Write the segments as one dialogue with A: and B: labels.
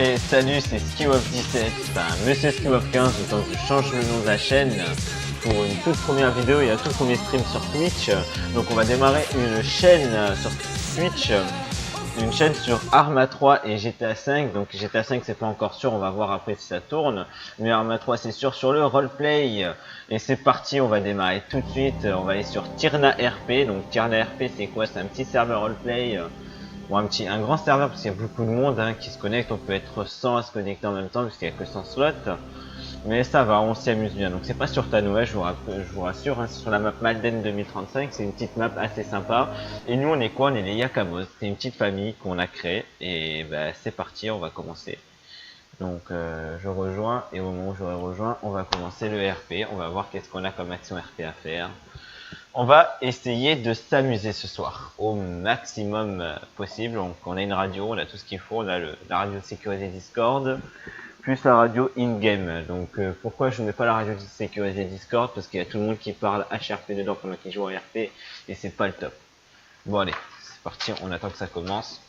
A: Et salut, c'est SkiWolf17, enfin Monsieur SkiWolf15, donc je change le nom de la chaîne pour une toute première vidéo et un tout premier stream sur Twitch. Donc on va démarrer une chaîne sur Twitch, une chaîne sur Arma 3 et GTA 5. Donc GTA 5 c'est pas encore sûr, on va voir après si ça tourne, mais Arma 3 c'est sûr sur le roleplay. Et c'est parti, on va démarrer tout de suite, on va aller sur Tirna RP. Donc Tirna RP c'est quoi? C'est un petit serveur roleplay. Bon, un grand serveur parce qu'il y a beaucoup de monde qui se connecte, on peut être 100 à se connecter en même temps parce qu'il n'y a que 100 slots. Mais ça va, on s'y amuse bien. Donc c'est pas sur Tanoa, je vous rassure, c'est sur la map Malden 2035, c'est une petite map assez sympa. Et nous on est quoi? On est les Yakamos, c'est une petite famille qu'on a créée. Et bah, c'est parti, on va commencer. Donc je rejoins, et au moment où j'aurai rejoint, on va commencer le RP. On va voir qu'est-ce qu'on a comme action RP à faire. On va essayer de s'amuser ce soir au maximum possible. Donc on a une radio, on a tout ce qu'il faut, on a la radio de sécurité Discord, plus la radio in-game. Donc pourquoi je ne mets pas la radio de sécurité Discord? Parce qu'il y a tout le monde qui parle HRP dedans pendant qu'ils jouent en RP et c'est pas le top. Bon allez, c'est parti, on attend que ça commence.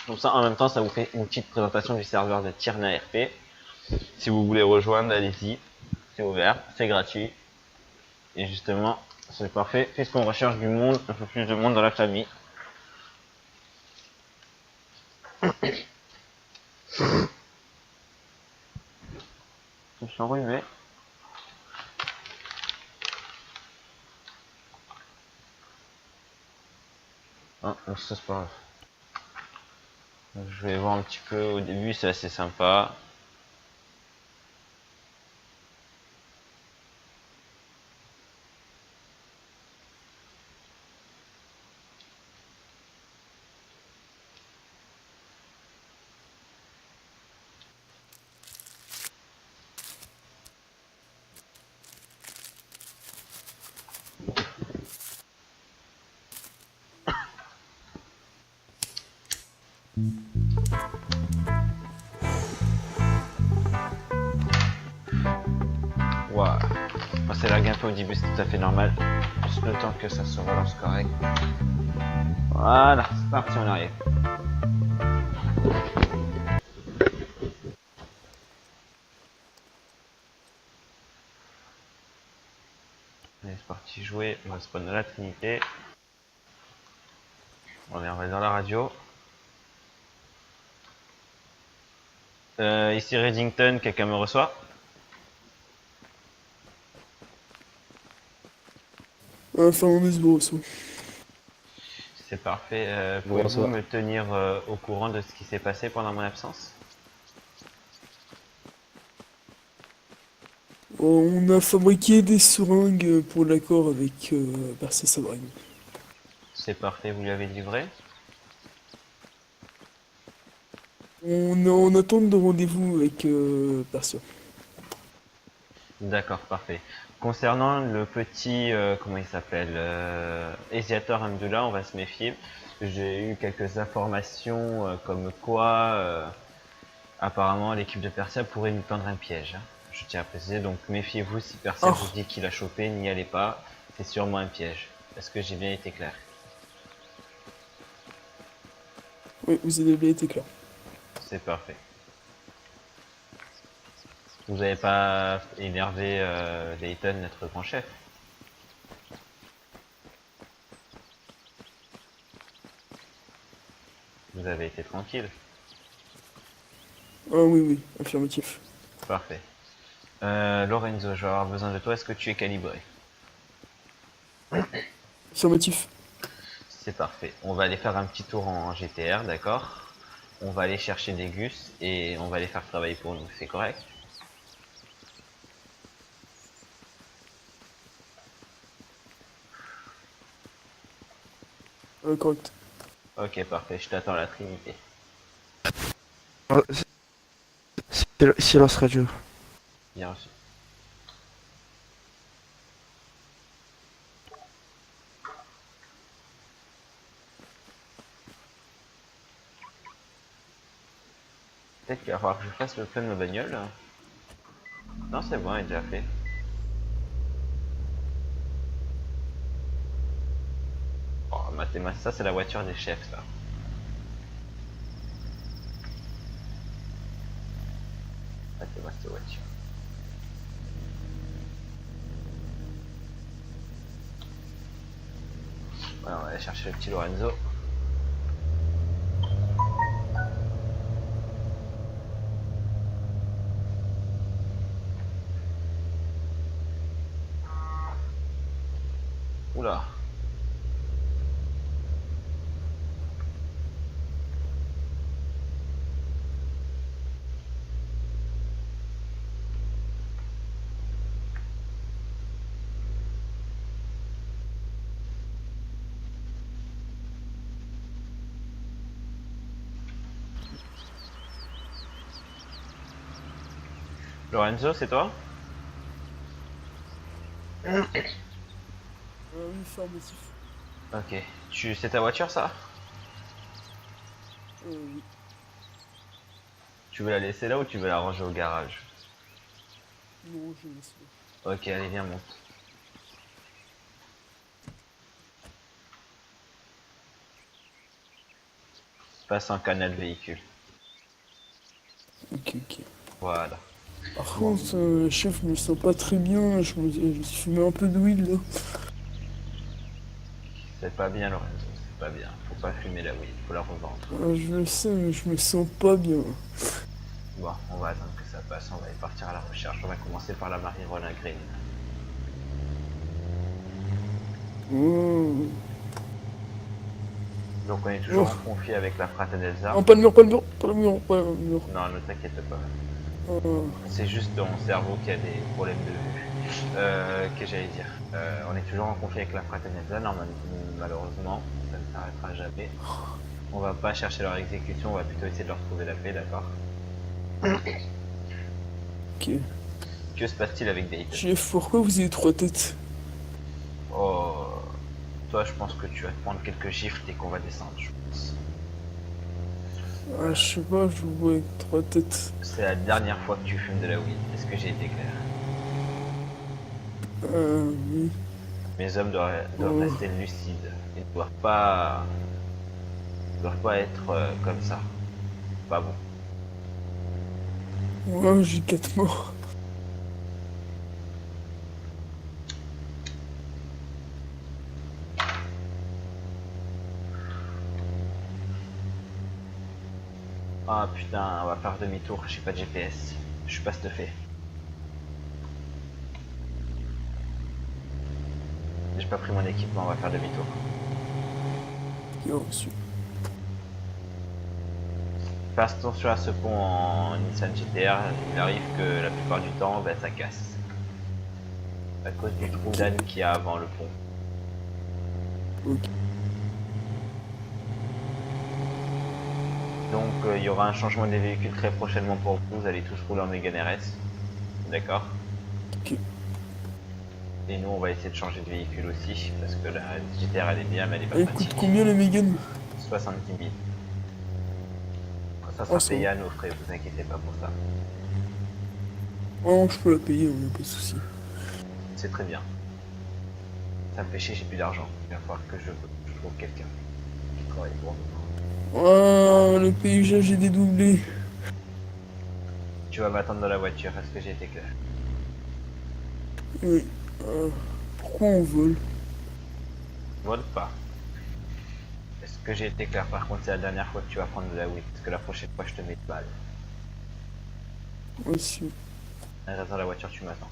A: Comme ça en même temps ça vous fait une petite présentation du serveur de Tirna RP. Si vous voulez rejoindre, allez-y, c'est ouvert, c'est gratuit. Et justement, c'est parfait, puisqu'on recherche du monde, un peu plus de monde dans la famille. Je suis enrhumé. Ah, ça c'est pas grave. Donc, je vais voir un petit peu, au début c'est assez sympa. Waouh. C'est lag un peu au début, c'est tout à fait normal. Juste le temps que ça se relance correct. Voilà, c'est parti, on arrive. Allez, c'est parti jouer, on va spawn à la Trinité. On va dans la radio. Ici Reddington, quelqu'un me reçoit?
B: Enfin, on est ce beau son.
A: C'est parfait.
B: Bon,
A: Pouvez-vous me tenir au courant de ce qui s'est passé pendant mon absence?
B: On a fabriqué des seringues pour l'accord avec Percy Sabring.
A: C'est parfait, vous lui avez livré?
B: On est en attente de rendez-vous avec Percy.
A: D'accord, parfait. Concernant le petit, comment il s'appelle, Esiator Hamdullah, on va se méfier. J'ai eu quelques informations comme quoi, apparemment, l'équipe de Persia pourrait nous tendre un piège. Je tiens à préciser, donc méfiez-vous si Persia vous dit qu'il a chopé, n'y allez pas. C'est sûrement un piège. Est-ce que j'ai bien été clair?
B: Oui, vous avez bien été clair.
A: C'est parfait. Vous n'avez pas énervé Layton, notre grand chef? Vous avez été tranquille?
B: Ah oui, oui, affirmatif.
A: Parfait. Lorenzo, je vais avoir besoin de toi. Est-ce que tu es calibré?
B: Affirmatif.
A: C'est parfait. On va aller faire un petit tour en GTR, d'accord? On va aller chercher des gus et on va les faire travailler pour nous. C'est correct?
B: Correct.
A: Ok, parfait. Je t'attends à la Trinité.
C: Silence radio.
A: Bien reçu. Peut-être qu'il va falloir que je fasse le plein de ma bagnole. Non, c'est bon, il est déjà fait. Oh, ça c'est la voiture des chefs, ça. Prêtez-moi cette voiture. Voilà, on va aller chercher le petit Lorenzo. Oula. Lorenzo, c'est toi?
B: Oui, affirmatif.
A: Ok. C'est ta voiture, ça?
B: Oui.
A: Tu veux la laisser là ou tu veux la ranger au garage?
B: Non, je laisse là.
A: Ok, allez, viens, monte. Passe en canal véhicule.
B: Ok, ok.
A: Voilà.
B: Par contre, chef, je me sens pas très bien. Je suis fumé un peu de weed là.
A: C'est pas bien, Lorenzo. C'est pas bien. Faut pas fumer la weed. Faut la revendre.
B: Je le sais, mais je me sens pas bien.
A: Bon, on va attendre que ça passe. On va y partir à la recherche. On va commencer par la marijuana green.
B: Oh.
A: Donc on est toujours
B: Oh.
A: en conflit avec la Fratenelza.
B: Non, pas le mur, pas le mur, pas le mur, pas le mur.
A: Non, ne t'inquiète pas.
B: Oh.
A: C'est juste ton cerveau qui a des problèmes de vue. Que j'allais dire. On est toujours en conflit avec la Fratenelza. Normalement, malheureusement, ça ne s'arrêtera jamais. On va pas chercher leur exécution. On va plutôt essayer de leur trouver la paix, d'accord?
B: Ok.
A: Que se passe-t-il avec Dayton?
B: Chef, pourquoi vous avez trois têtes?
A: Oh, toi, je pense que tu vas te prendre quelques gifles dès qu'on va descendre, je pense.
B: Ah, je sais pas, je vous vois avec trois têtes.
A: C'est la dernière fois que tu fumes de la weed. Est-ce que j'ai été clair?
B: Oui.
A: Mes hommes doivent
B: Oh.
A: rester lucides. Ils ne doivent pas être comme ça. Pas bon.
B: Ouais, j'ai 4 morts.
A: Ah putain, on va faire demi-tour. J'ai pas de GPS. Je suis pas stuffé. J'ai pas pris mon équipement, on va faire demi-tour.
B: Bien reçu.
A: Fais attention à ce pont en Nissan GTR. Il arrive que la plupart du temps, ben, ça casse. À cause du trou d'âne qu'il y a avant le pont.
B: Ok.
A: Donc il y aura un changement des véhicules très prochainement pour vous. Vous allez tous rouler en Mégane RS. D'accord?
B: Ok.
A: Et nous on va essayer de changer de véhicule aussi. Parce que la GTR elle est bien mais elle est pas
B: Elle coûte
A: pratique.
B: combien la Mégane?
A: 70 000. Ça
B: Ah,
A: sera
B: ça
A: payé
B: va.
A: à nos frais, vous inquiétez pas pour ça.
B: Oh, je peux la payer, hein, pas de soucis.
A: C'est très bien. Ça me fait chier, j'ai plus d'argent. Il va falloir que je trouve quelqu'un qui travaille pour nous.
B: Ah, le paysage est dédoublé.
A: Tu vas m'attendre dans la voiture, est-ce que j'ai été clair?
B: Oui. Pourquoi on vole?
A: Vole pas. Est-ce que j'ai été clair? Par contre, c'est la dernière fois que tu vas prendre de la weed. Parce que la prochaine fois, je te mets de balle.
B: Aussi.
A: Reste dans la voiture, tu m'attends.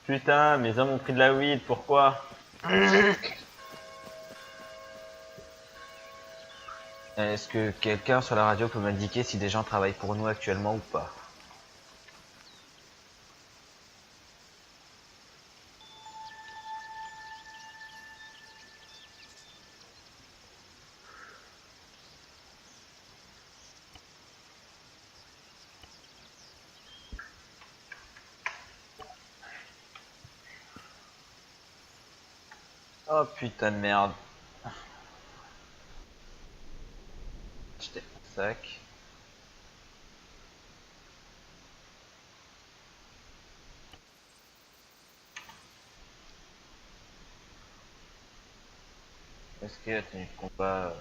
A: Putain, mes hommes ont pris de la weed, pourquoi? Est-ce que quelqu'un sur la radio peut m'indiquer si des gens travaillent pour nous actuellement ou pas? Oh putain de merde. J'étais un sac. Est-ce que la tenue de combat...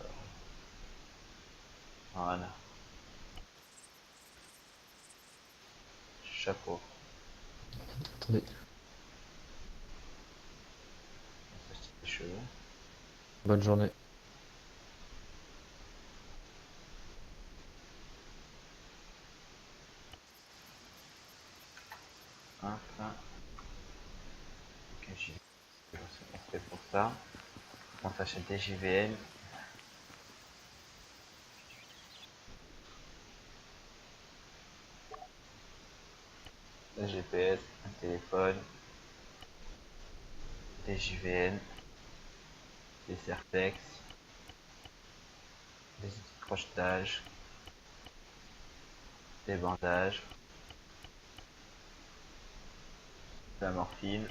A: Voilà. Chapeau.
D: Attendez,
A: Ça, c'est les cheveux.
D: bonne journée.
A: Hop. Ok, c'est fait pour ça. On s'achète des JVM. Un GPS, un téléphone, des JVM, des Certex, des outils de crochetage, des bandages, de la morphine.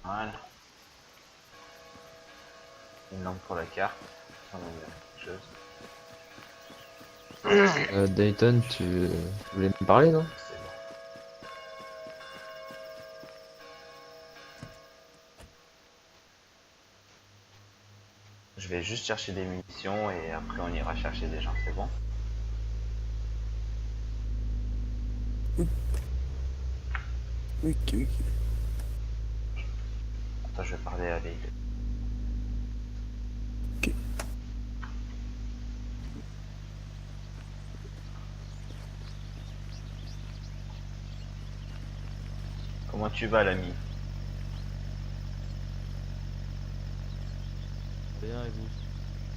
A: Voilà. Une lampe pour la carte. Ça, on a quelque chose.
D: Dayton, tu voulais me parler, non?
A: C'est bon. Je vais juste chercher des munitions et après on ira chercher des gens, c'est bon?
B: Ok, ok.
A: Attends, je vais parler à Lille.
B: Ok.
A: Comment tu vas, l'ami?
D: Bien, et vous?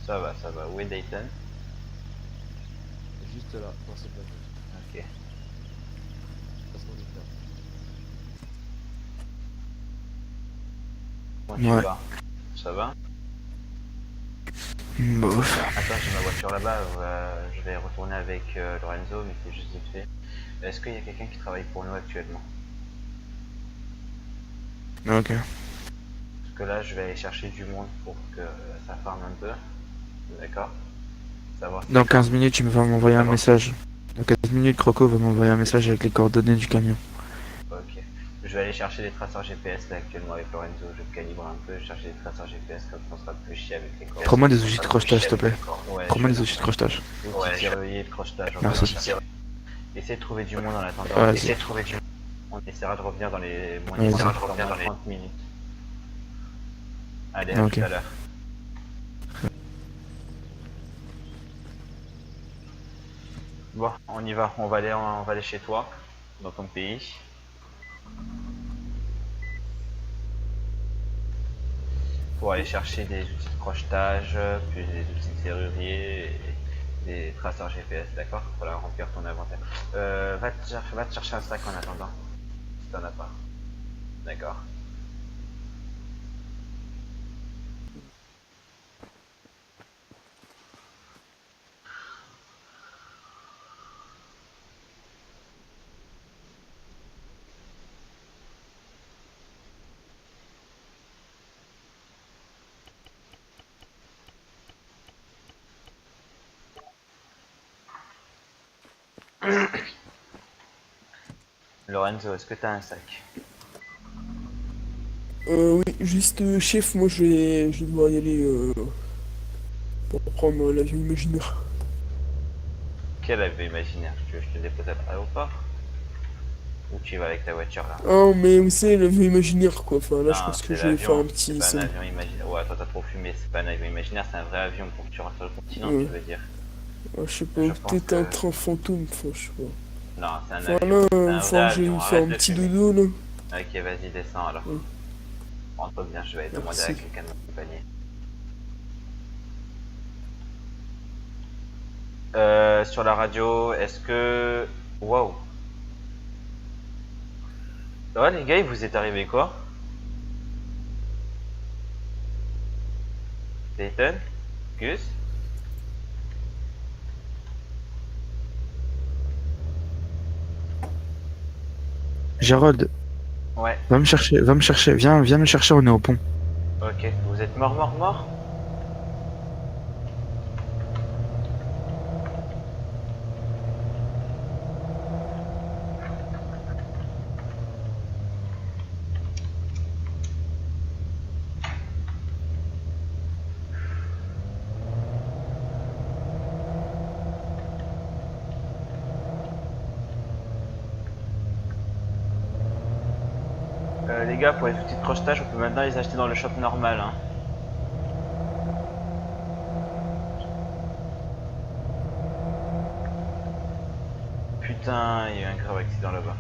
A: Ça va, ça va. Où est Dayton?
D: Juste là, dans cette voiture.
A: Ok.
D: Passe mon dictat.
A: Comment tu
C: Ouais.
A: vas? Ça va?
C: Bof.
A: Attends, j'ai ma voiture là-bas. Je vais retourner avec Lorenzo, mais c'est juste vite fait. Est-ce qu'il y a quelqu'un qui travaille pour nous actuellement?
C: Ok.
A: Parce que là, je vais aller chercher du monde pour que ça farme un peu. D'accord? Savoir si
C: Dans 15 minutes, tu vas m'envoyer un
A: D'accord.
C: message. Dans 15 minutes, Croco va m'envoyer un message avec les coordonnées du camion.
A: Ok. Je vais aller chercher des traceurs GPS là actuellement avec Lorenzo. Je vais calibrer un peu, chercher des traceurs GPS comme ça on sera plus chier avec les corps.
C: Prends-moi des outils de crochetage, s'il te plaît.
A: Ouais,
C: Prends-moi des outils de crochetage.
A: outils de serrurier, de crochetage.
C: Merci.
A: Essayez de trouver du monde en attendant.
C: Ouais,
A: Essayez de trouver du monde. On essaiera de revenir dans les moins
C: Ouais,
A: de
C: vas-y.
A: 30 minutes. Allez, à
C: Ok.
A: tout à l'heure. Bon, on y va. On va aller chez toi, dans ton pays. Pour aller chercher des outils de crochetage, puis des outils de serrurier et des traceurs GPS, d'accord? Pour la remplir ton inventaire. Va te chercher un sac en attendant, si t'en as pas. D'accord. Lorenzo, est-ce que t'as un sac?
B: Oui, juste chef, moi je vais devoir y aller pour prendre l'avion imaginaire.
A: Quel avion imaginaire? Tu veux que je te dépose à l'aéroport? Ou tu y vas avec ta voiture là?
B: Ah, mais vous savez, l'avion imaginaire quoi. Enfin là, je
A: Non,
B: pense que
A: c'est
B: je vais faire
A: l'avion,
B: un
A: c'est
B: petit
A: pas un
B: essai.
A: avion imaginaire. Ouais, toi t'as trop fumé, c'est pas un avion imaginaire, c'est un vrai avion pour que tu rentres sur le continent,
B: Ouais.
A: tu veux dire.
B: Ah, je sais pas,
A: Je
B: ou
A: pense
B: peut-être un
A: que...
B: train fantôme, enfin je sais pas.
A: Non, c'est un
B: Enfin
A: avion.
B: là,
A: C'est
B: il
A: un
B: va
A: vrai
B: falloir que j'aille
A: avion,
B: faire
A: arrête
B: un
A: de
B: petit
A: fumer.
B: dodo là.
A: Ok, vas-y, descends alors.
B: Ouais.
A: Rentre bien, je vais aller demander à
B: Merci.
A: quelqu'un de m'accompagner. Sur la radio, est-ce que... Waouh. Ouais les gars, il vous est arrivé quoi? Dayton? Gus?
C: Gérald,
A: Ouais,
C: va me chercher, viens me chercher, on est au pont.
A: ok. Vous êtes mort? Les gars, pour les outils de crochetage, on peut maintenant les acheter dans le shop normal. Hein. Putain, il y a eu un grave accident là-bas.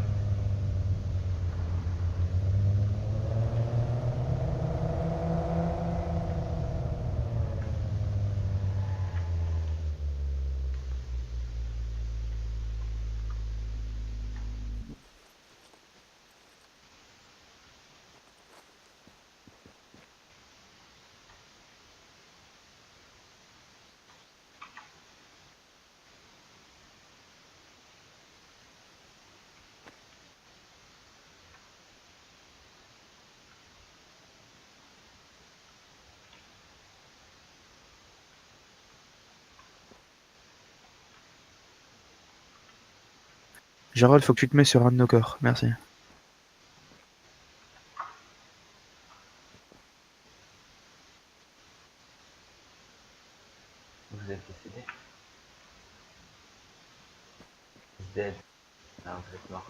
C: Gérald, faut que tu te mets sur un de nos corps, merci.
A: Vous êtes décédé? Dead. Non, vous êtes mort.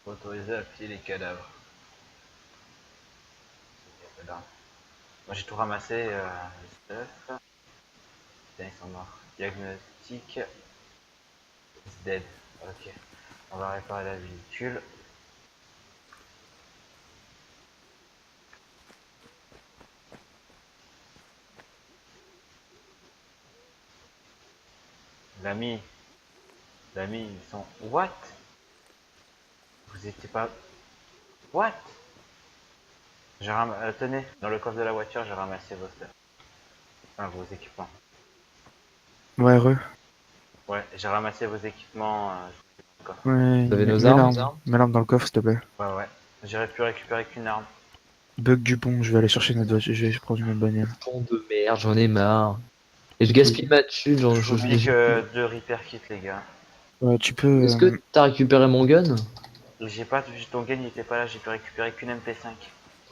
A: Autorisé à piller les cadavres. Voilà. Moi j'ai tout ramassé, les stuff. Putain, ils sont morts. Diagnostic. It's dead. Ok. On va réparer la véhicule. L'ami. L'ami, ils sont. What? Vous étiez pas. What? Tenez, dans le coffre de la voiture, j'ai ramassé vos stuff. Enfin, vos équipements.
C: Ouais, heureux.
A: Ouais, j'ai ramassé vos équipements.
C: Ouais,
D: Vous avez nos
C: mets
D: armes,
C: mets l'arme dans le coffre, s'il te plaît.
A: Ouais. J'aurais pu récupérer qu'une arme.
C: Bug du pont, je vais aller chercher notre voiture, je vais prendre une bagnole.
D: Pont de merde, j'en ai marre. Et je gaspille ma thune, genre
A: J'oublie que 2 repair kits, les gars.
C: Ouais, tu peux...
D: Est-ce que t'as récupéré mon gun?
A: J'ai pas. Ton gain, il était pas là, j'ai pu récupérer qu'une MP5.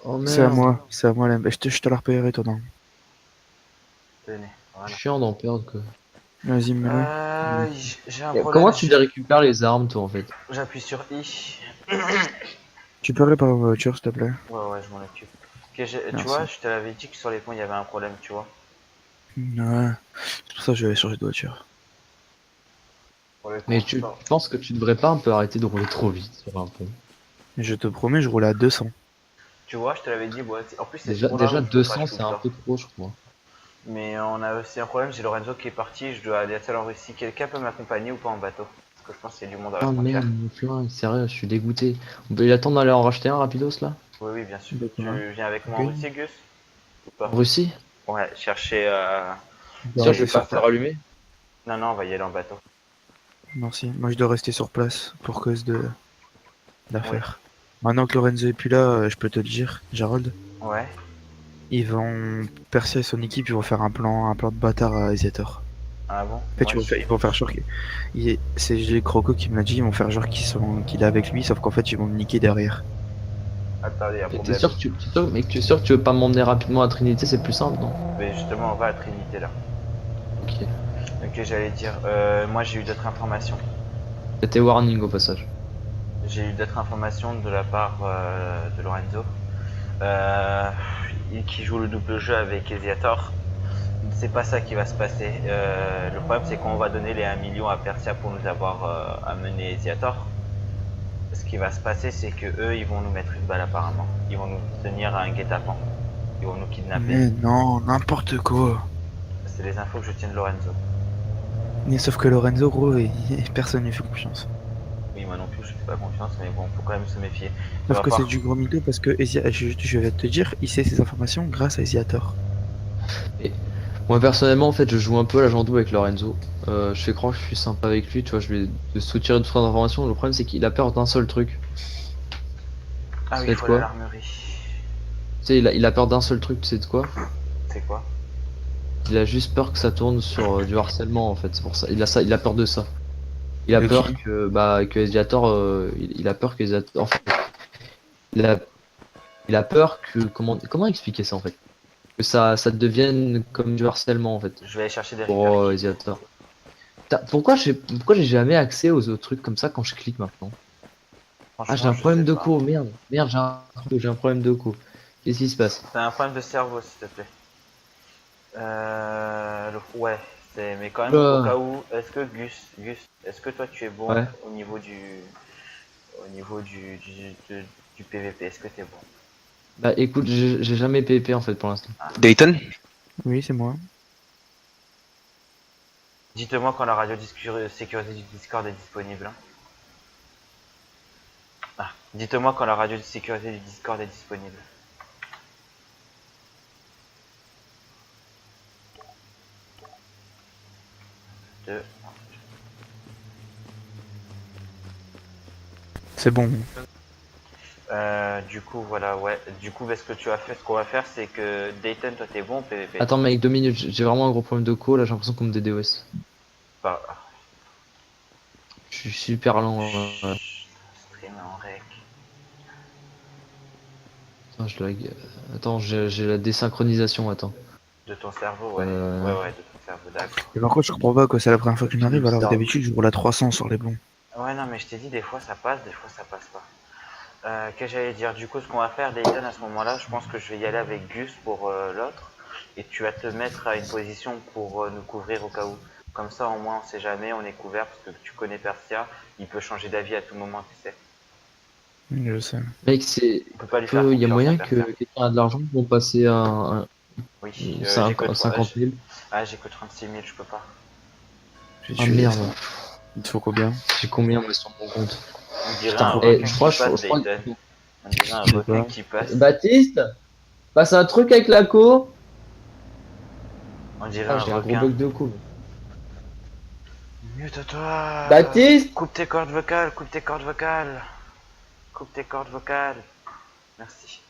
D: Oh
C: c'est à
D: merde.
C: moi, c'est à moi, je te la repérerai, toi, non.
A: Tenez, voilà.
D: Chiant d'en perdre quoi.
C: Vas-y, mets-le.
A: J'ai un
D: Et
A: problème.
D: comment tu les récupères les armes toi en fait?
A: J'appuie sur I.
C: Tu peux réparer ma voiture, s'il te plaît.
A: Ouais, je m'en occupe. Ok, tu
C: Merci.
A: vois, je te l'avais dit que sur les ponts il y avait un problème, tu vois.
C: Ouais, c'est pour ça que je vais aller changer de voiture.
A: Pour le
D: Mais
A: transport.
D: je pense que tu devrais pas un peu arrêter de rouler trop vite sur un pont.
C: Mais je te promets, je roule à 200.
A: Tu vois, je te l'avais dit, bon, en plus c'est
D: Déjà,
A: ce pont-là
D: déjà
A: où je peux
D: 200
A: pas,
D: c'est un peu trop je crois.
A: Mais on a aussi un problème, j'ai Lorenzo qui est parti, je dois aller seul en Russie. Quelqu'un peut m'accompagner ou pas en bateau? Parce que je pense qu'il y a du monde à la
D: Ah
A: frontière.
D: merde mon flingue, sérieux, je suis dégoûté. On peut attendre d'aller en racheter un rapidos là?
A: Oui, bien sûr.
C: D'accord.
A: Tu viens avec moi en
C: Ok.
A: Russie, Gus? Ou
D: En
A: pas?
D: Russie?
A: Ouais, chercher.
D: Sûr, je vais
C: sur
D: pas faire allumer?
A: Non, on va y aller en bateau.
C: Merci. Moi, je dois rester sur place pour cause de l'affaire. Maintenant que Lorenzo est plus là, je peux te le dire, Gerald.
A: Ouais.
C: Ils vont Percy et son équipe, ils vont faire un plan de bâtard à Isiator.
A: Ah bon?
C: En fait,
A: Moi,
C: ils vont faire genre c'est G Croco qui me l'a dit, ils vont faire genre qu'il est avec lui, sauf qu'en fait ils vont me niquer derrière.
A: Attendez, y'a un
D: Mais
A: problème.
D: tu es sûr que tu veux pas m'emmener rapidement à Trinité, c'est plus simple non?
A: Mais justement, on va à Trinité là.
D: Ok.
A: Ok, j'allais dire, moi j'ai eu d'autres informations.
D: C'était warning au passage.
A: J'ai eu d'autres informations de la part de Lorenzo. Qui joue le double jeu avec Esiator. C'est pas ça qui va se passer. Le problème c'est qu'on va donner les 1 million à Persia pour nous avoir amené Esiator. Ce qui va se passer c'est que eux ils vont nous mettre une balle apparemment. Ils vont nous tenir à un guet-apens. Ils vont nous kidnapper.
C: Mais non, n'importe quoi.
A: C'est les infos que je tiens de Lorenzo.
C: Mais sauf que Lorenzo, gros, personne ne lui fait confiance.
A: Oui, moi non plus je fais pas confiance mais bon, faut quand même se méfier.
C: Sauf
A: va
C: que
A: pas-
C: c'est du gros mytho parce que je vais te dire, il sait ces informations grâce à Isiator.
D: Moi personnellement en fait je joue un peu à l'agent double avec Lorenzo. Je fais croire que je suis sympa avec lui, tu vois, je vais de soutirer toutes les informations. Le problème c'est qu'il a peur d'un seul truc.
A: Ah oui,
D: C'est
A: il faut
D: quoi?
A: aller à l'armurerie.
D: Tu sais, il a peur d'un seul truc, tu sais de quoi?
A: C'est quoi?
D: Il a juste peur que ça tourne sur du harcèlement en fait, c'est pour ça. Il a peur de ça. Il a
C: De
D: peur
C: qui?
D: que Asiator, il a peur que Asiator, en fait, il a, il a peur que, comment expliquer ça en fait? Que ça devienne comme du harcèlement en fait,
A: Je vais aller chercher des Reaper
D: pour
A: Kits.
D: Asiator. Pourquoi j'ai jamais accès aux autres trucs comme ça quand je clique maintenant? Ah, j'ai
A: Franchement,
D: un
A: je sais
D: problème de
A: pas.
D: co, merde. Merde, j'ai un problème de co. Qu'est-ce qui se passe?
A: T'as un problème de cerveau, s'il te plaît. Ouais, mais quand même, au cas
D: Oula.
A: où, est-ce que Gus, est-ce que toi tu es bon
D: Ouais.
A: au niveau du PVP? Est-ce que t'es bon?
D: Bah écoute, j'ai jamais PvP en fait pour l'instant.
C: Dayton? Oui, c'est moi.
A: Dites-moi quand la radio sécurité du Discord est disponible. Ah, dites-moi quand la radio de sécurité du Discord est disponible. Deux.
C: C'est bon.
A: Du coup, voilà, ouais. Du coup, ce qu'on va faire, c'est que Dayton, toi, t'es bon au PVP.
D: Attends mec, 2 minutes, j'ai vraiment un gros problème de co, là j'ai l'impression qu'on me DDoS.
A: Pas.
D: Je suis super lent.
A: Chut, stream en rec.
D: Attends, je lag. Attends, j'ai la désynchronisation, attends.
A: De ton cerveau, ouais.
D: Euh...
A: Ouais, de ton cerveau, d'accord.
C: Et par contre, je comprends pas que c'est la première fois qu'il
D: Pile
C: m'arrive, alors que
D: cerveau.
C: d'habitude, je roule à 300 sur les bons.
A: Ouais, non, mais je t'ai dit, des fois ça passe, des fois ça passe pas. Qu'est-ce que j'allais dire? Du coup, ce qu'on va faire, Dayton, à ce moment-là, je pense que je vais y aller avec Gus pour l'autre. Et tu vas te mettre à une position pour nous couvrir au cas où. Comme ça, au moins, on sait jamais, on est couvert parce que tu connais Persia. Il peut changer d'avis à tout moment, tu sais.
C: Je sais.
D: Mec, c'est.
A: On peut pas lui faire
D: Il y a
A: confiance à
D: moyen que
A: Persia.
D: quelqu'un a de l'argent pour passer à
A: Oui, j'ai que
D: 50 000.
A: j'ai que 36 000, je peux pas.
C: J'ai
D: Ah
C: tué ça.
D: merde,
C: Il te faut combien?
D: j'ai combien moi sur mon compte?
A: On dirait un
D: Putain,
A: requin
D: je
A: qui
D: crois,
A: passe,
D: je crois
A: Dayton. On dirait un
C: Je sais
A: requin
C: pas.
A: qui passe.
D: Baptiste, passe un truc avec la co.
A: On dirait
D: Ah,
A: un
D: j'ai un gros
A: requin.
D: bug de co.
A: Mute-toi.
D: Baptiste!
A: Coupe tes cordes vocales, coupe tes cordes vocales. Coupe tes cordes vocales. Merci.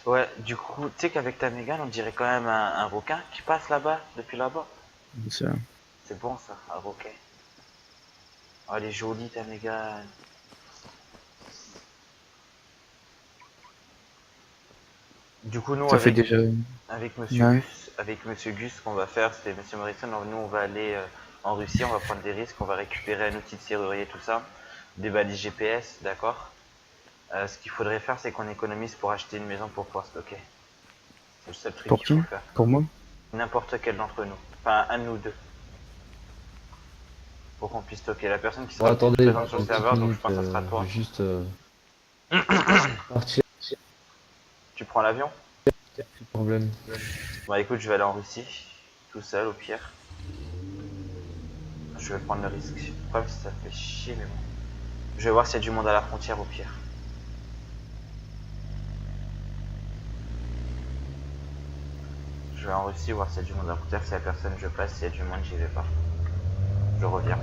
A: Ouais, du coup, tu sais qu'avec ta mégane, on dirait quand même un requin qui passe là-bas, depuis là-bas.
C: C'est ça.
A: C'est bon ça, un requin. Oh, elle est jolie ta mégane. Du coup, nous,
C: Ça fait déjà. Ouais.
A: Avec Monsieur Gus, ce qu'on va faire, c'est Monsieur Morrison, nous, on va aller en Russie, on va prendre des risques, on va récupérer un outil de serrurier, tout ça, des balises GPS, d'accord. Ce qu'il faudrait faire, c'est qu'on économise pour acheter une maison pour pouvoir stocker. C'est le seul truc
C: Pour
A: qu'il
C: qui?
A: faut faire.
C: Pour moi?
A: N'importe quel d'entre nous. Enfin, un de nous deux. Pour qu'on puisse stocker. La personne qui
D: Bon,
A: sera le plus
D: attendez,
A: présente sur le
D: une petite
A: serveur, donc je
D: minute,
A: pense que ça sera
D: je
A: toi.
D: vais juste partir.
A: Tu prends l'avion?
D: Plus de problème.
A: Bah écoute, je vais aller en Russie. Tout seul, au pire. Je vais prendre le risque. Le problème, c'est que ça fait chier, mais bon. Je vais voir s'il y a du monde à la frontière, au pire. Je vais en Russie voir s'il y a du monde à la frontière. Si y a personne, je passe. S'il y a du monde, j'y vais pas. Je reviens.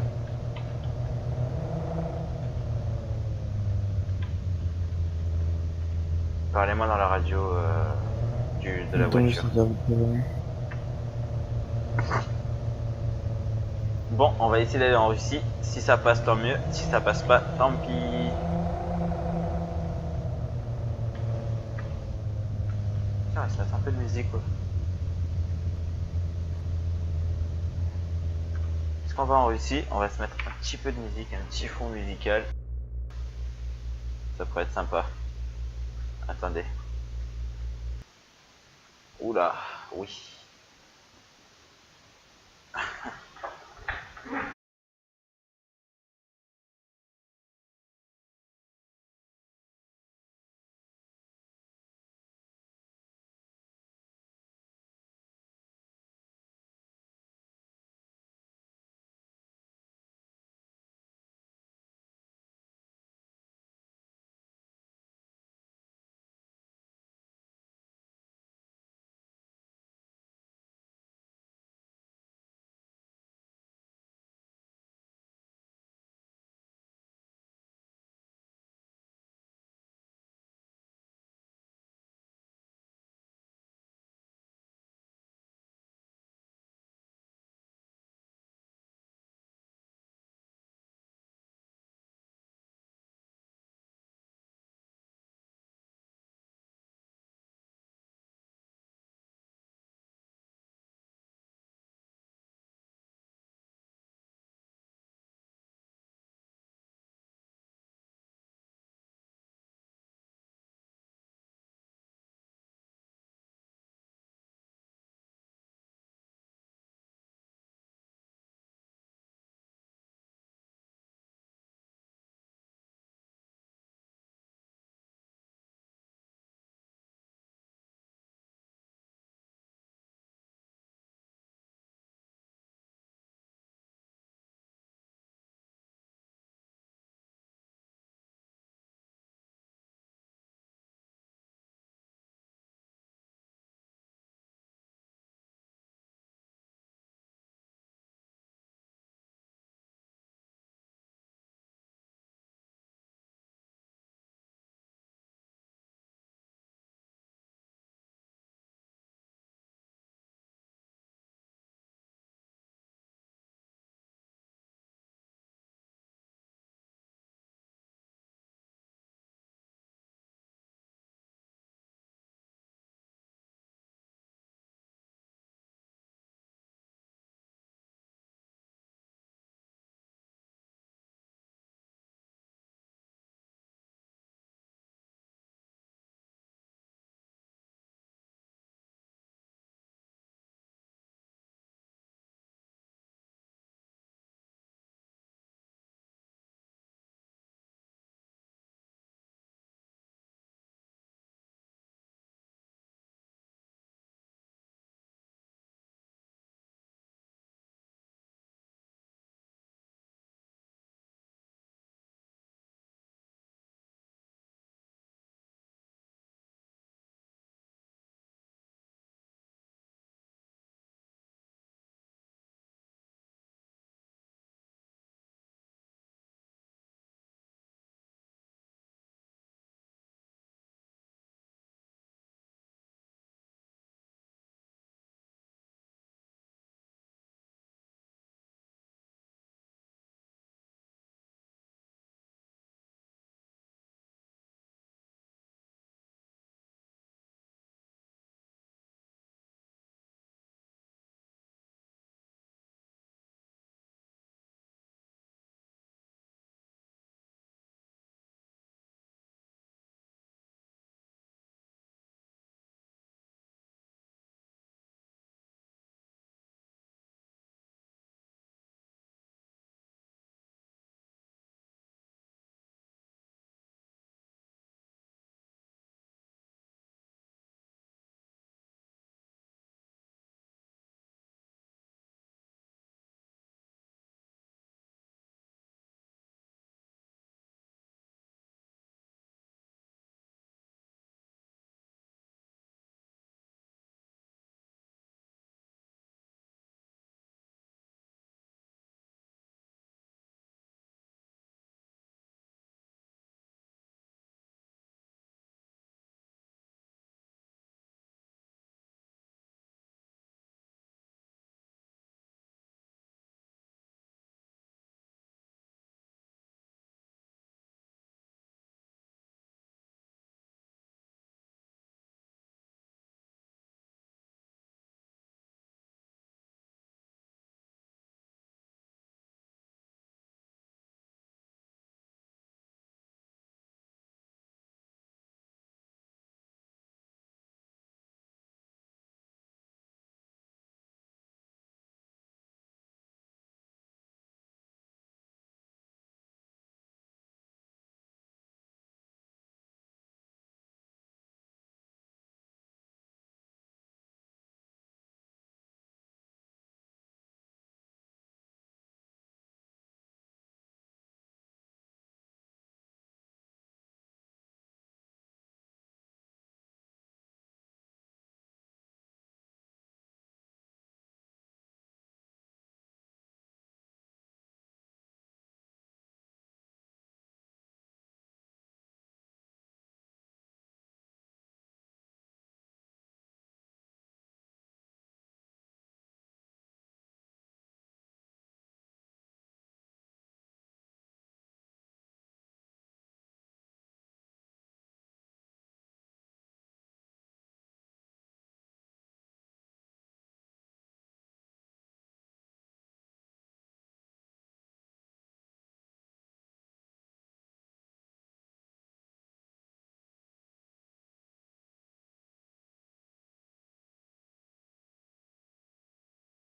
A: Parlez-moi dans la radio de la
C: Attends, je
A: voiture.
C: sais pas.
A: Bon, on va essayer d'aller en Russie. Si ça passe, tant mieux. Si ça passe pas, tant pis. Tiens, on va se mettre un peu de musique, quoi. Est-ce qu'on va en Russie? On va se mettre un petit peu de musique, un petit fond musical. Ça pourrait être sympa. Attendez. Oula, oui.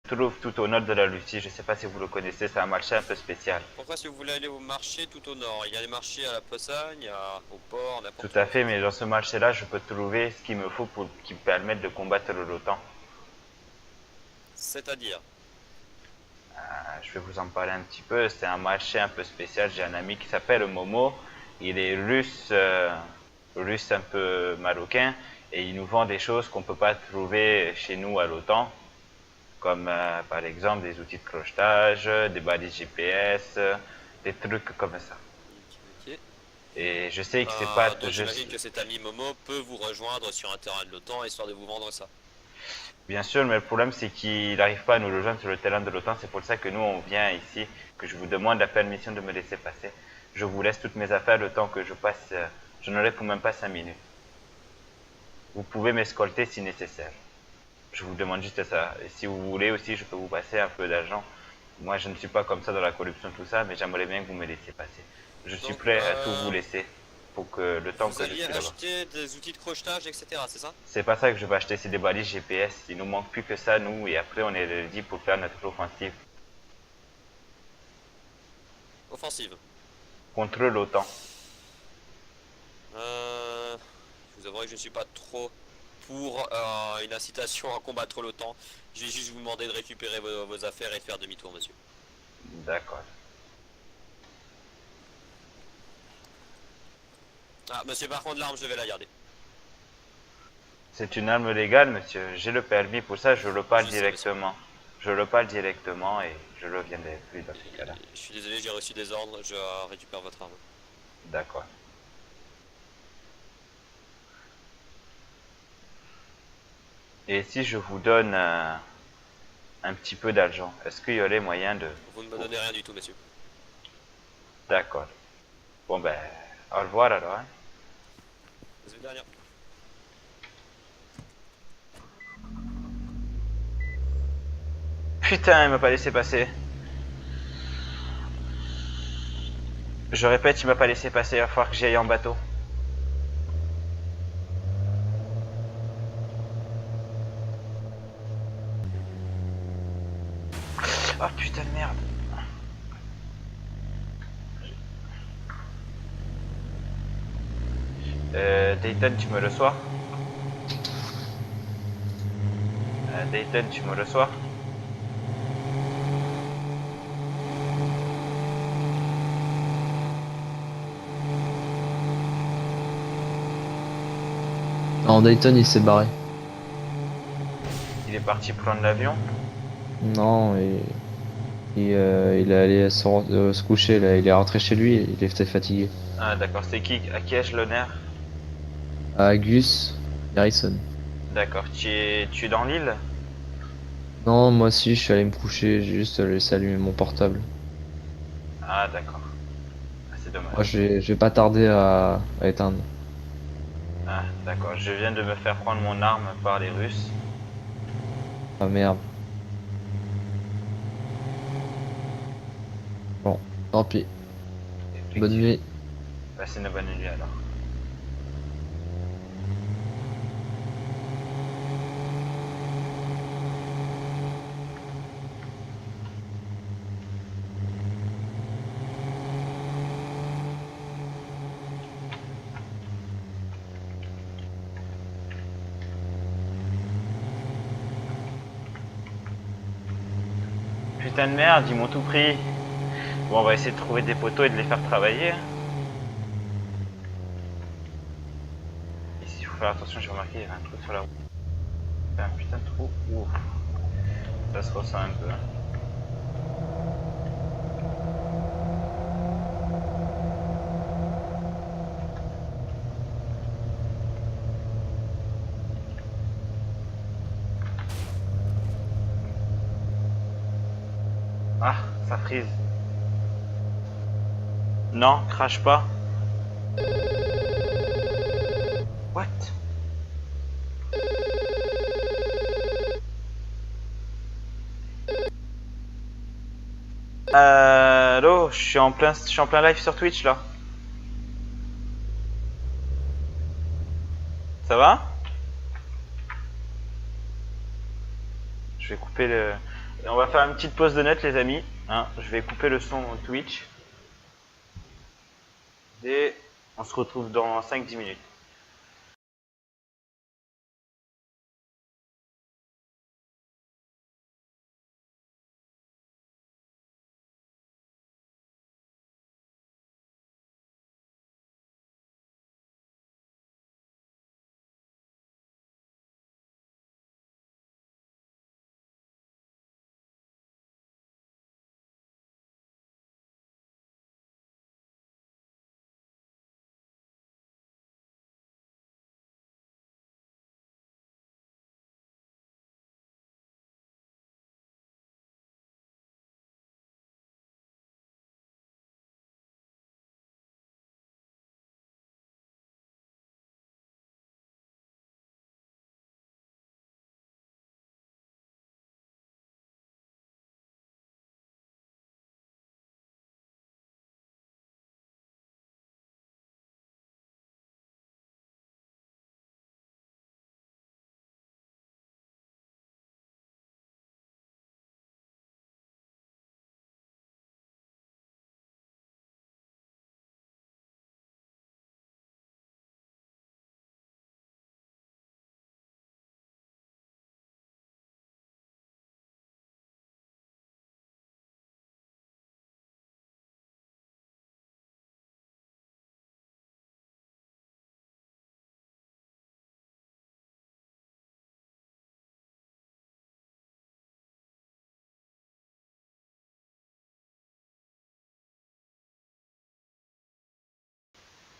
E: trouve tout au nord de la Russie. Je sais pas si vous le connaissez, c'est un marché un peu spécial.
F: Pourquoi si vous voulez aller au marché tout au nord? Il y a les marchés à la Posagne, au port, n'importe
E: Tout
F: où.
E: à fait, mais dans ce marché-là, je peux trouver ce qu'il me faut pour qui me permette de combattre l'OTAN.
F: C'est-à-dire?
E: Je vais vous en parler un petit peu. C'est un marché un peu spécial. J'ai un ami qui s'appelle Momo. Il est russe, russe un peu marocain, et il nous vend des choses qu'on peut pas trouver chez nous à l'OTAN, comme par exemple des outils de crochetage, des balises GPS, des trucs comme ça.
F: Ok.
E: Et je sais que c'est pas...
F: Donc j'imagine que cet ami Momo peut vous rejoindre sur un terrain de l'OTAN histoire de vous vendre ça.
E: Bien sûr, mais le problème c'est qu'il n'arrive pas à nous rejoindre sur le terrain de l'OTAN. C'est pour ça que nous on vient ici, que je vous demande la permission de me laisser passer. Je vous laisse toutes mes affaires le temps que je passe. Je n'aurai pour même pas 5 minutes. Vous pouvez m'escorter si nécessaire. Je vous demande juste ça. Et si vous voulez aussi, je peux vous passer un peu d'argent. Moi, je ne suis pas comme ça dans la corruption, tout ça, mais j'aimerais bien que vous me laissiez passer. Je suis prêt à tout vous laisser pour que le temps
F: Vous
E: que je suis
F: alliez
E: là-bas.
F: acheter des outils de crochetage, etc. C'est ça?
E: C'est pas ça que je vais acheter, c'est des balises GPS. Il nous manque plus que ça, nous, et après on est ready pour faire notre offensive
F: Offensive.
E: contre l'OTAN.
F: Je vous avouerai que je ne suis pas trop pour une incitation à combattre l'OTAN. Je vais juste vous demander de récupérer vos affaires et de faire demi-tour, monsieur.
E: D'accord.
F: Ah, monsieur, par contre, l'arme, je vais la garder.
E: C'est une arme légale, monsieur. J'ai le permis, pour ça je le parle
F: Je sais,
E: directement. Je le parle directement et je reviendrai plus dans ce cas-là.
F: Je suis désolé, j'ai reçu des ordres, je récupère votre arme.
E: D'accord. Et si je vous donne un petit peu d'argent, est-ce qu'il y aurait moyen de...
F: Vous ne me donnez rien du tout, monsieur.
E: D'accord. Bon ben, au revoir alors. Hein.
F: Vous avez rien.
E: Putain, il m'a pas laissé passer. Je répète, il m'a pas laissé passer, il va falloir que j'y aille en bateau. Oh putain de merde. Dayton, tu me reçois? Dayton, tu me reçois?
D: Non, Dayton il s'est barré.
E: Il est parti prendre l'avion?
D: Non, il est allé se coucher là, il est rentré chez lui, il était fatigué.
E: Ah d'accord, c'est qui? À qui ai-je l'honneur?
D: À Gus Garrison.
E: D'accord, tu es dans l'île?
D: Non, moi aussi je suis allé me coucher, j'ai juste laissé allumer mon portable.
E: Ah d'accord. Ah, c'est dommage.
D: Moi je vais pas tarder à éteindre.
E: Ah d'accord, je viens de me faire prendre mon arme par les Russes.
D: Ah merde. Bon, tant pis. Bonne nuit.
E: Passez une bonne nuit alors. Putain de merde, ils m'ont tout pris. Bon, on va essayer de trouver des poteaux et de les faire travailler. Ici, il faut faire attention, j'ai remarqué, il y avait un truc sur la route. Il y a un putain de trou. Ouf. Ça se ressent un peu. Hein. Ah, ça frise. Non, crache pas. What? Allô, je suis en plein live sur Twitch là. Ça va? Je vais couper le... Et on va faire une petite pause de net, les amis. Hein, je vais couper le son Twitch. Et on se retrouve dans 5-10 minutes.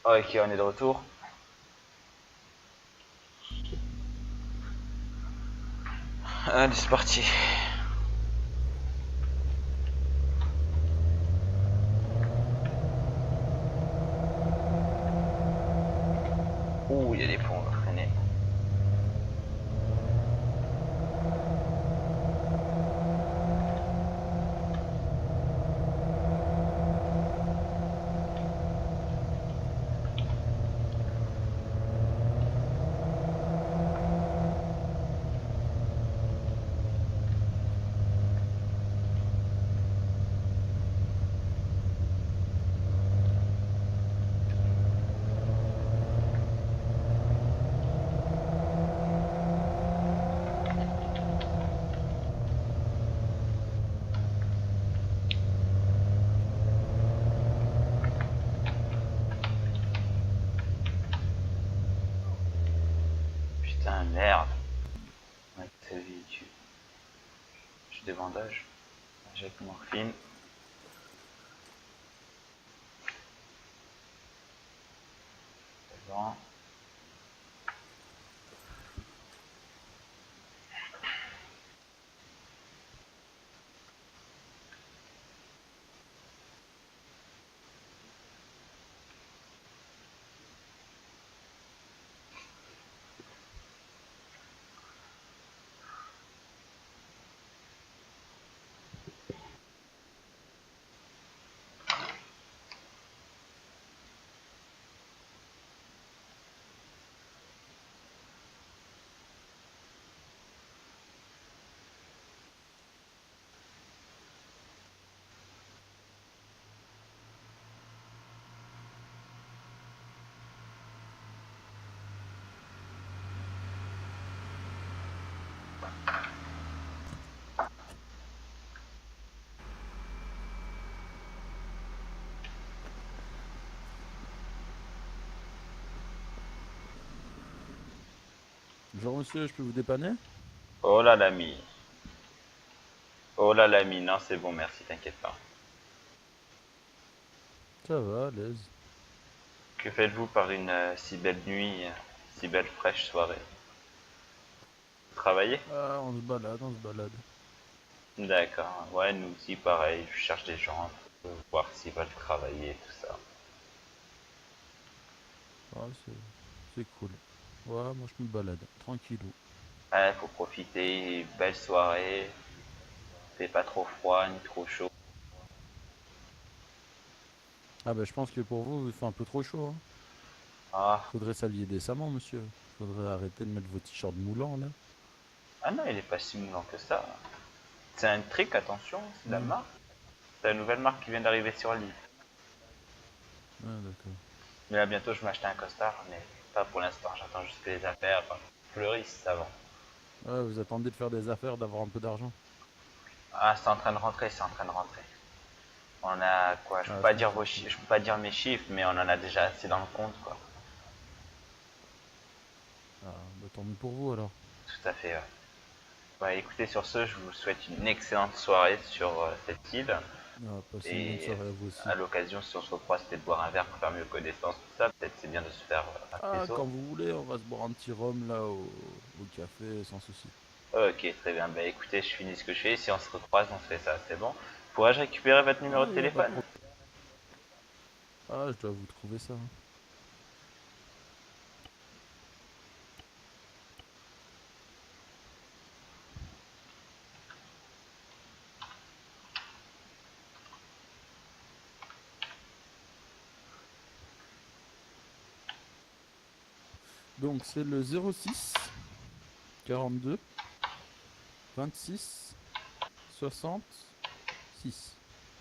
E: Ok, on est de retour. Allez, c'est parti. Ouh, il y a des ponts, on va freiner. Putain, merde. Ouais, c'est le véhicule. J'ai des bandages. J'ai morphine. C'est bon.
G: Bonjour monsieur, je peux vous dépanner?
E: Oh là l'ami. Oh là l'ami. Non, c'est bon, merci, t'inquiète pas.
G: Ça va, à l'aise.
E: Que faites-vous par une si belle nuit, si belle fraîche soirée? Travailler?
G: Ah, on se balade, on se balade.
E: D'accord. Ouais, nous aussi, pareil. Je cherche des gens pour voir s'ils veulent travailler, tout ça.
G: Ah, c'est cool. Ouais, moi je me balade, tranquillou.
E: Ouais, faut profiter. Belle soirée. Fait pas trop froid ni trop chaud.
G: Ah bah je pense que pour vous, il fait un peu trop chaud, hein.
E: Ah,
G: Faudrait s'habiller décemment, monsieur. Faudrait arrêter de mettre vos t-shirts moulants, là.
E: ah non, il est pas si moulant que ça. C'est un trick, attention, c'est de la
G: Mm.
E: marque. C'est la nouvelle marque qui vient d'arriver sur l'île.
G: Ah, d'accord.
E: Mais là, bientôt, je vais m'acheter un costard, mais pas pour l'instant. J'attends juste que les affaires fleurissent avant.
G: Ah, vous attendez de faire des affaires, d'avoir un peu d'argent.
E: Ah, c'est en train de rentrer, c'est en train de rentrer. On a quoi? Je peux
G: Ah,
E: pas
G: je
E: dire
G: comprends.
E: je peux pas dire mes chiffres, mais on en a déjà assez dans le compte, quoi.
G: Ah, bah tant mieux pour vous alors.
E: Tout à fait, ouais. Ouais, écoutez, sur ce, je vous souhaite une excellente soirée sur cette île.
G: Ah, passez une bonne
E: Et
G: soirée à vous aussi.
E: à l'occasion, si on se recroise, peut-être boire un verre pour faire mieux connaissance, tout ça. Peut-être c'est bien de se faire un
G: Ah,
E: réseau.
G: quand vous voulez, on va se boire un petit rhum là au café sans souci.
E: Ok, très bien. Bah écoutez, je finis ce que je fais. Si on se recroise, on se fait ça, c'est bon. Pourrais-je récupérer votre numéro
G: Ah,
E: de
G: y a pas de
E: téléphone?
G: problème. Ah, je dois vous trouver ça, hein. Donc c'est le 06 42 26 60 6.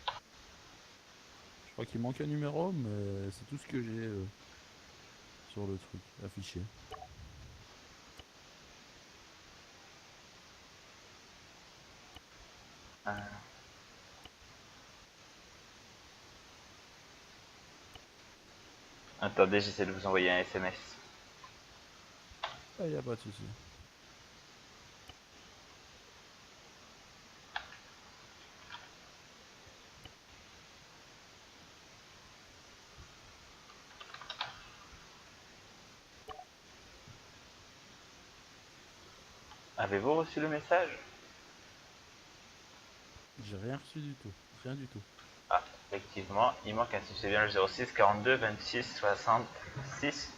G: Je crois qu'il manque un numéro, mais c'est tout ce que j'ai sur le truc affiché.
E: Attendez, j'essaie de vous envoyer un SMS.
G: Ah, y a pas de souci.
E: Avez-vous reçu le message?
G: J'ai rien reçu du tout. Rien du tout.
E: Ah, effectivement, il manque un, si c'est bien le 06 42 26 66.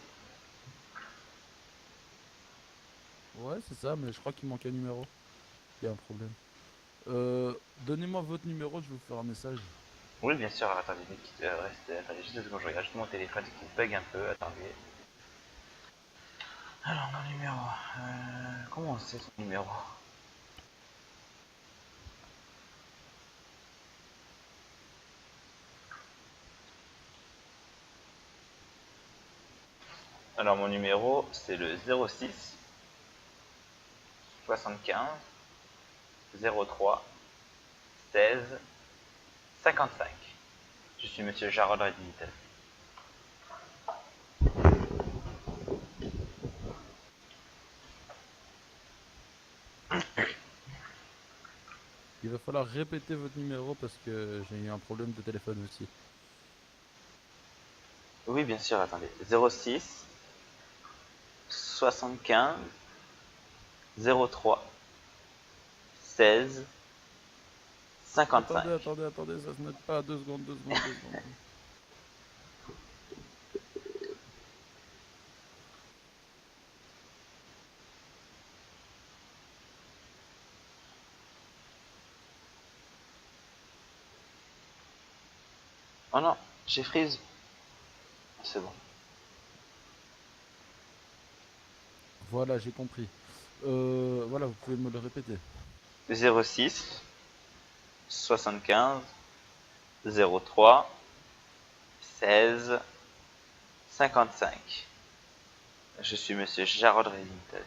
G: Ouais, c'est ça, mais je crois qu'il manque un numéro. Il y a un problème. Donnez-moi votre numéro, je vais vous faire un message.
E: Oui, bien sûr, alors, attendez, attendez juste 2 secondes, je regarde juste mon téléphone qui bug un peu, attendez. Alors, mon numéro, comment c'est son numéro? Alors, mon numéro, c'est le 06 75 03 16 55. Je suis Monsieur Jarod Redington.
G: Il va falloir répéter votre numéro parce que j'ai eu un problème de téléphone aussi.
E: Oui, bien sûr, attendez. 06 75 03 16 55.
G: Attendez, ça se note pas. 2 secondes, 2 secondes, 2 secondes.
E: Oh non, j'ai freeze. C'est bon.
G: Voilà, j'ai compris. Voilà, vous pouvez me le répéter.
E: 06 75 03 16 55. Je suis Monsieur Jarod Redington.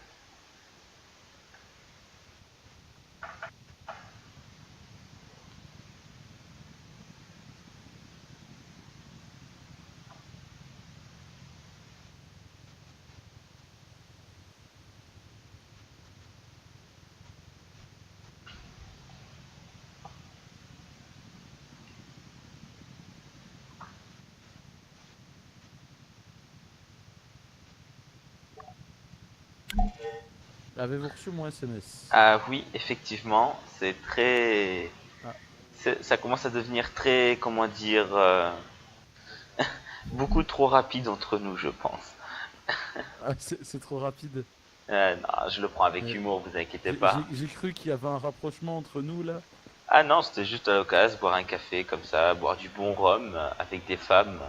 G: Avez-vous reçu mon SMS?
E: Ah oui, effectivement, c'est très...
G: Ah.
E: Ça commence à devenir très, comment dire, beaucoup trop rapide entre nous, je pense.
G: Ah, c'est trop rapide.
E: Non, je le prends avec
G: Mais
E: humour, vous inquiétez
G: J'ai
E: pas.
G: j'ai cru qu'il y avait un rapprochement entre nous là.
E: Ah non, c'était juste à l'occasion, boire un café comme ça, boire du bon rhum avec des femmes.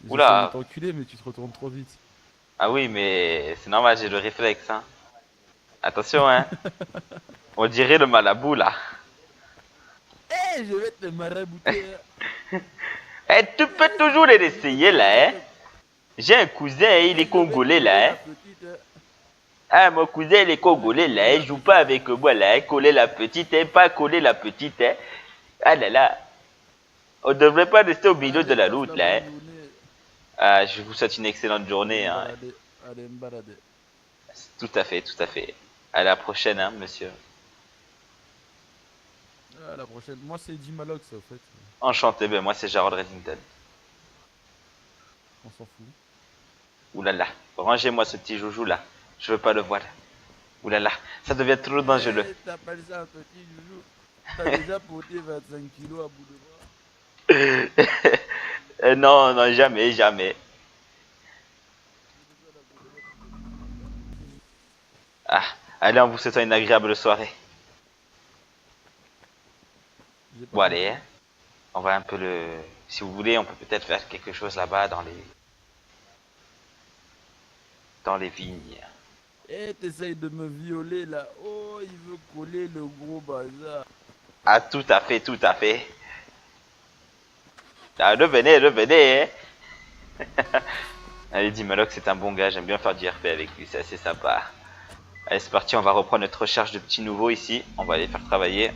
G: J'essaye de
E: Oula!
G: t'enculer, mais tu te retournes trop vite.
E: Ah oui, mais c'est normal, j'ai le réflexe, hein. Attention, hein. On dirait le Malabou, là.
G: Eh, je vais te marabouter.
E: Eh, tu peux toujours les essayer, là, hein. J'ai un cousin, il est congolais, là, hein. Ah, mon cousin, il est congolais, là. Il joue pas avec moi, là. Coller la petite, hein. Pas coller la petite, hein. Ah là là. On devrait pas rester au milieu de la route, là, hein. Ah, je vous souhaite une excellente journée, hein.
G: Allez, me balader.
E: Tout à fait, tout à fait. À la prochaine, hein, monsieur.
G: À la prochaine. Moi, c'est Eddie Malox, au fait.
E: Enchanté, ben moi c'est Jarod Reddington.
G: On s'en fout.
E: Oulala, rangez-moi ce petit joujou là. Je veux pas le voir. Oulala, ça devient trop dangereux.
G: Eh, t'appelles ça un petit joujou. T'as déjà porté 25 kilos à bout de bras.
E: Non, non, jamais, jamais. Ah, allez, on vous souhaite une agréable soirée.
G: J'ai pas
E: Bon, allez, hein. On va un peu le... Si vous voulez, on peut peut-être faire quelque chose là-bas dans les... Dans les vignes.
G: Eh, t'essayes de me violer là. Oh, il veut coller le gros bazar.
E: Ah, tout à fait, tout à fait. Ah, revenez, revenez, hein. Allez, Dimaloc, c'est un bon gars, j'aime bien faire du RP avec lui, c'est assez sympa. Allez, c'est parti, on va reprendre notre recherche de petits nouveaux ici. On va les faire travailler.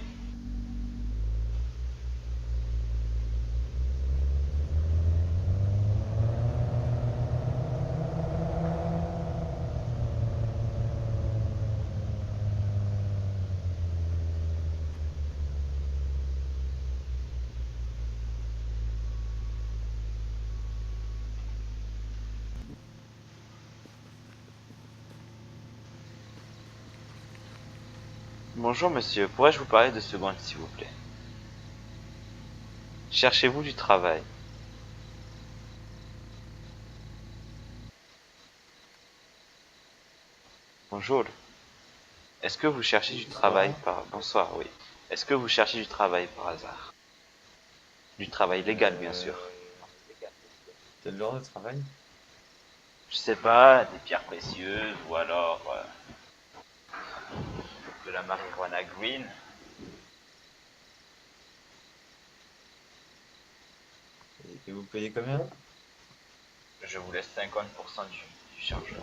E: Bonjour monsieur, pourrais-je vous parler de secondes s'il vous plaît? Cherchez-vous du travail? Bonjour. Est-ce que vous cherchez du travail par... Bonsoir, oui. Est-ce que vous cherchez du travail par hasard? Du travail légal, bien sûr.
H: Quel genre de travail?
E: Je sais pas, des pierres précieuses ou alors de la marijuana green.
H: Et vous payez combien?
E: Je vous laisse 50% du chargeur.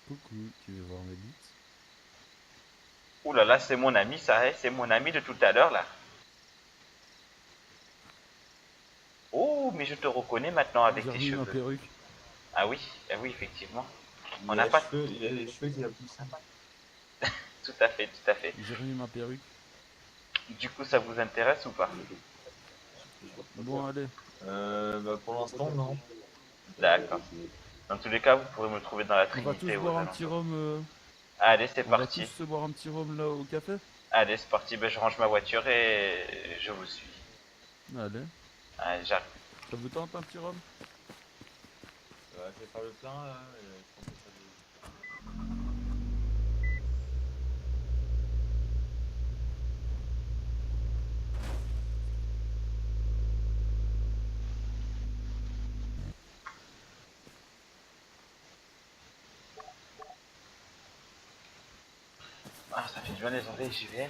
G: Coucou, tu veux voir mes bites?
E: Ouh là là, c'est mon ami ça, hein, c'est mon ami de tout à l'heure là. Oh, mais je te reconnais maintenant avec
G: J'ai
E: tes
G: remis ma
E: cheveux.
G: perruque.
E: Ah oui, effectivement.
H: Il
E: On
H: a
E: n'a
H: les
E: pas...
H: cheveux, il a les cheveux qu'il a plus sympa.
E: Tout à fait, tout à fait.
G: J'ai remis ma perruque.
E: Du coup, ça vous intéresse ou pas?
G: Bon, allez.
H: Bah pour l'instant non.
E: D'accord. Dans tous les cas, vous pourrez me trouver dans la
G: On va tous
E: Trinité.
G: boire un petit rhum.
E: Allez, c'est
G: On va
E: parti.
G: tous se boire un petit rhum là au café.
E: Allez, c'est parti. Ben, je range ma voiture et je vous suis.
G: Allez.
E: Allez, j'arrive.
G: Ça vous tente un petit rhum?
H: Je vais faire le plein là. Et je pense que ça
E: Ah, ça fait du bien les oreilles, j'y viens.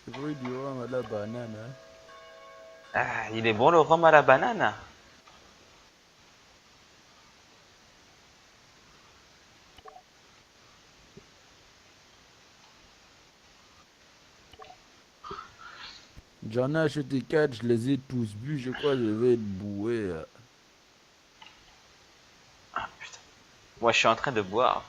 G: C'est vrai du rhum à la banane. Hein.
E: Ah, il est bon le rhum à la banane.
G: J'en ai acheté 4, je les ai tous bu. Je crois que je vais être boué.
E: Ah, putain. Moi, je suis en train de boire.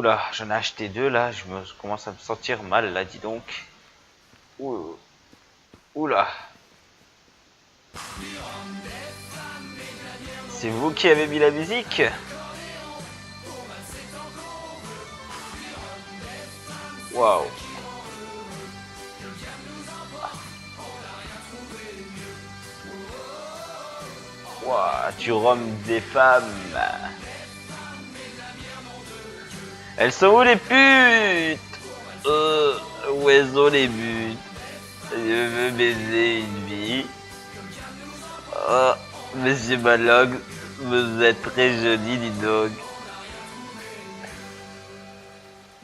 E: Oula, j'en ai acheté 2 là, je commence à me sentir mal là, dis donc. Ouh. Oula. C'est vous qui avez mis la musique? Waouh. Waouh, tu rhum des femmes. Elles sont où les putes? Où elles sont les putes? Je veux baiser une vie. Oh, monsieur Balog, vous êtes très joli, dis donc.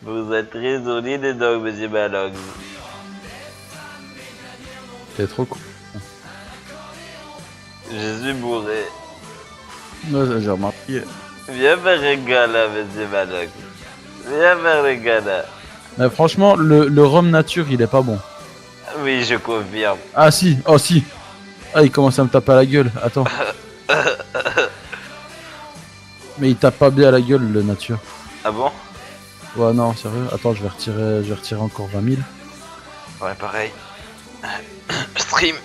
E: Vous êtes très joli, dis donc, monsieur Balog.
G: T'es trop con.
E: Je suis bourré.
G: Ouais, j'ai remarqué.
E: Viens faire un gala, monsieur Balog. Viens faire un gala.
G: Mais franchement, le rhum nature, il est pas bon.
E: Oui, je confirme.
G: Ah si, oh si. Ah, il commence à me taper à la gueule. Attends. Mais il tape pas bien à la gueule, le nature.
E: Ah bon?
G: Ouais, non, sérieux. Attends, je vais retirer encore 20 000.
E: Ouais, pareil. Stream.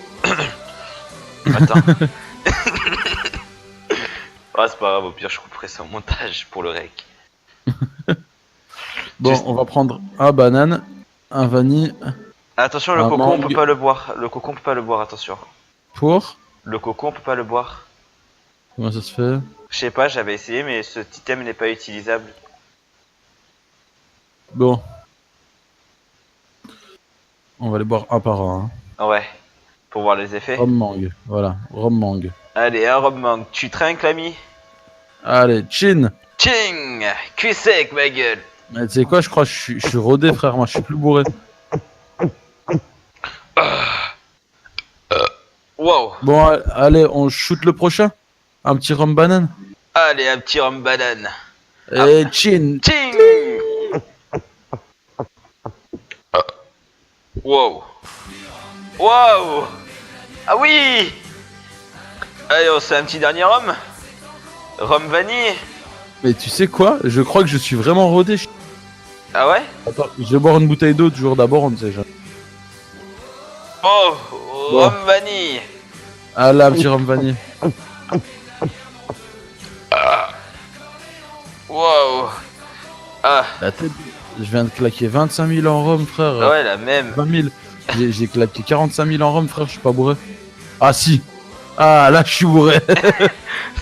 E: Attends. Oh, c'est pas grave, au pire, je couperai ça au montage pour le rec.
G: Bon,
E: Juste-
G: on va prendre un banane, un vanille
E: Attention, le
G: Un
E: cocon, on
G: mangue.
E: peut pas le boire. Le cocon, on peut pas le boire, attention.
G: pour.
E: Le cocon, on peut pas le boire.
G: Comment ça se fait?
E: Je sais pas, j'avais essayé, mais ce item n'est pas utilisable.
G: Bon. On va les boire un par un.
E: Ouais, pour voir les effets.
G: Rhum mangue. Voilà, rhum mangue.
E: Allez, un rhum mangue. Tu trinques, l'ami?
G: Allez, chin.
E: Tching! Cul sec, ma gueule!
G: Mais tu sais quoi, je crois que je suis rodé, frère. Moi, je suis plus bourré.
E: Wow!
G: Bon, allez, on shoot le prochain. Un petit rhum banane.
E: Allez, un petit rhum banane.
G: Et chin.
E: Tching! Wow! Wow! Ah oui! Allez, on se fait un petit dernier rhum? Rhum vanille?
G: Mais tu sais quoi? Je crois que je suis vraiment rodé.
E: Ah ouais?
G: Attends, je vais boire une bouteille d'eau toujours d'abord, on ne sait jamais.
E: Oh!
G: Bon.
E: Rhum vanille!
G: Ah là, un petit rhum vanille.
E: Wow! Ah!
G: La tête. Je viens de claquer 25 000 en rhum, frère.
E: Ouais, la même.
G: 20 000. J'ai claqué 45 000 en rhum, frère, je suis pas bourré. Ah si. Ah là, je suis bourré.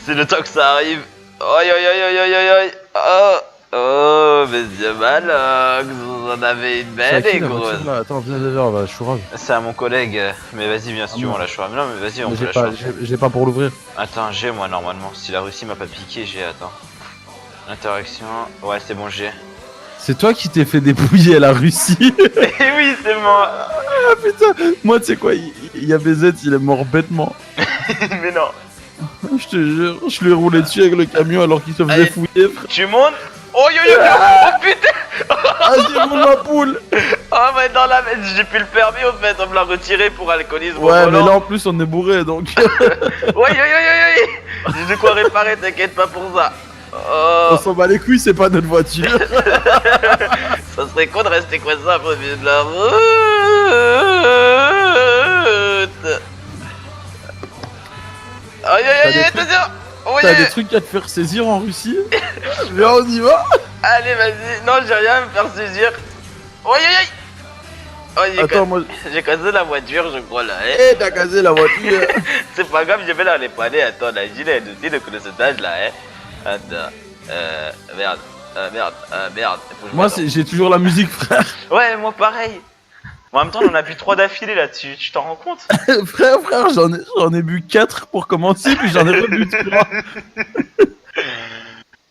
E: C'est le temps que ça arrive. Oi, oi, oi, oi, oi, oi, oi. Oh! Oh, monsieur Malox, vous en avez une
G: C'est à
E: belle
G: qui,
E: et
G: la voiture,
E: grosse.
G: là Attends, viens, bah, je suis rave.
E: C'est à mon collègue, mais vas-y, viens si tu veux,
G: bon.
E: on la choix. Non, mais vas-y, on
G: Mais
E: peut
G: j'ai
E: la
G: pas,
E: choix.
G: j'ai pas pour l'ouvrir.
E: Attends, j'ai moi normalement. Si la Russie m'a pas piqué, j'ai. Attends. Interaction. Ouais, c'est bon, j'ai.
G: C'est toi qui t'es fait dépouiller à la Russie.
E: Eh oui, c'est moi.
G: Ah putain, moi tu sais quoi, il y a BZ, il est mort bêtement.
E: Mais non.
G: Je te jure, je lui ai roulé dessus avec le camion alors qu'il se faisait
E: Allez.
G: fouiller, frère.
E: Tu montes. Oh yo yo yo. Oh putain.
G: Ah, j'ai roulé ma poule.
E: Oh, mais dans la. J'ai plus le permis, en fait. On me l'a retiré pour alcoolisme. au
G: Ouais, mais
E: volant.
G: là en plus on est bourré donc.
E: Ouais, yo yo yo yo. J'ai de quoi réparer, t'inquiète pas pour ça. Oh.
G: On s'en bat les couilles, c'est pas notre voiture.
E: Ça serait con de rester coincé au milieu de la route. Aïe aïe
G: T'as
E: aïe,
G: des
E: attention. Oh,
G: T'as
E: yeah.
G: des trucs à te faire saisir en Russie? Viens, on y va.
E: Allez, vas-y. Non, j'ai rien à me faire saisir. Aïe aïe aïe. Oh,
G: Attends, moi.
E: j'ai cassé la voiture, je crois, là. Hein.
G: Eh, t'as cassé la voiture.
E: C'est pas grave, je vais la réparer. Attends, la gilet est aussi de colossage, là. Hein. Attends. Merde. Merde. Faut que je
G: Moi,
E: m'attende.
G: j'ai toujours la musique, frère.
E: Ouais, moi pareil. En même temps, on en a bu 3 d'affilée là-dessus, tu t'en rends compte?
G: frère, j'en ai bu 4 pour commencer, puis j'en ai pas bu 3.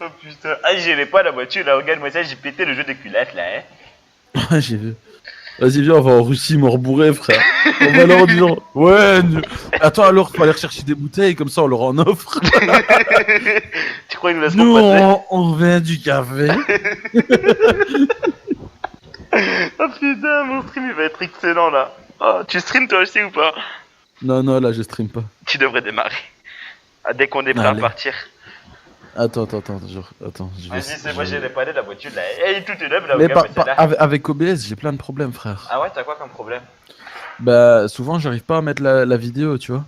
E: Oh putain. Ah, j'ai pas la voiture là, regarde-moi ça, j'ai pété le jeu de culottes là, hein.
G: J'ai vu. Vas-y, viens, on va en Russie, mort bourré, frère. On va leur dire, ouais, attends, alors, faut aller rechercher des bouteilles, comme ça, on leur en offre.
E: Tu crois qu'ils nous
G: Nous,
E: laisseront passer?
G: on vient du café.
E: Oh putain, mon stream il va être excellent là. Oh, tu stream toi aussi ou pas?
G: Non, là, je stream pas.
E: Tu devrais démarrer. Ah, dès qu'on est prêt à
G: Allez.
E: partir.
G: Attends, je vais...
E: Vas-y, c'est moi, j'ai les panneaux de la voiture là. Hey, tout est neuf là,
G: Mais
E: regarde, mais c'est là.
G: avec OBS, j'ai plein de problèmes, frère.
E: Ah ouais, t'as quoi comme problème?
G: Bah, souvent, j'arrive pas à mettre la vidéo, tu vois.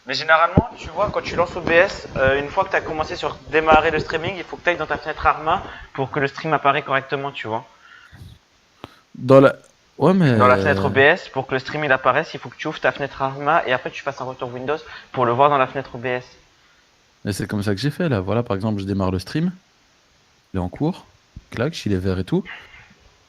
E: Mais généralement, tu vois, quand tu lances OBS, une fois que tu as commencé sur démarrer le streaming, il faut que tu ailles dans ta fenêtre Arma pour que le stream apparaît correctement, tu vois.
G: Dans la... Ouais, mais...
E: Dans la fenêtre OBS, pour que le stream il apparaisse, il faut que tu ouvres ta fenêtre Arma et après tu fasses un retour Windows pour le voir dans la fenêtre OBS.
G: Mais c'est comme ça que j'ai fait, là. Voilà, par exemple, je démarre le stream. Il est en cours. Clac, il est vert et tout.